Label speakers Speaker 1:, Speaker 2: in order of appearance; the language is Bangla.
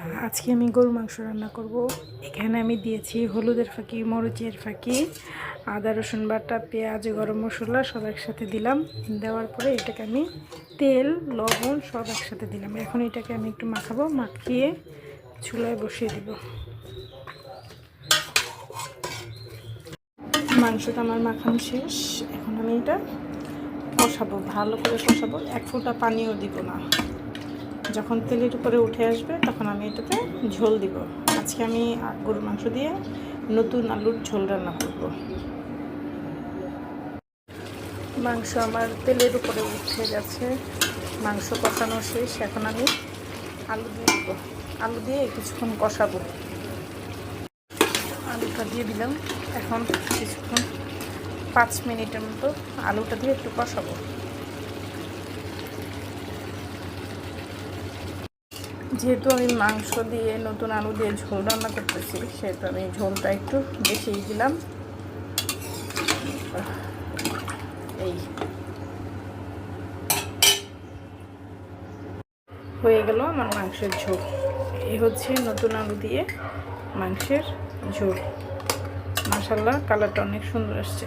Speaker 1: আজকে আমি গরু মাংস রান্না করব। এখানে আমি দিয়েছি হলুদের ফাঁকি, মরিচের ফাঁকি, আদা রসুন বাটা, পেঁয়াজ, গরম মশলা সব একসাথে দিলাম। দেওয়ার পরে এটাকে আমি তেল, লবণ সব একসাথে দিলাম। এখন এটাকে আমি একটু মাখাবো, মাখিয়ে চুলায় বসিয়ে দিব। মাংসটা আমার মাখানো শেষ। এখন আমি এটা কষাবো, ভালো করে কষাবো, এক ফোঁটা পানিও দিব না। যখন তেলের উপরে উঠে আসবে তখন আমি এটাতে ঝোল দিব। আজকে আমি গরুর মাংস দিয়ে নতুন আলুর ঝোল রান্না করব। মাংস আমার তেলের উপরে উঠে গেছে, মাংস কষানো শেষ। এখন আমি আলু দিয়ে দিব, আলু দিয়ে কিছুক্ষণ কষাবো। আলুটা দিয়ে দিলাম। এখন কিছুক্ষণ 5 মিনিটের মতো আলুটা দিয়ে একটু কষাবো। যেহেতু আমি মাংস দিয়ে নতুন আলু দিয়ে ঝোল রান্না করতেছি, সেহেতু আমি ঝোলটা একটু বেশিই দিলাম। এই হয়ে গেল আমার মাংসের ঝোল। এই হচ্ছে নতুন আলু দিয়ে মাংসের ঝোল। মাশাআল্লাহ, কালারটা অনেক সুন্দর আসছে।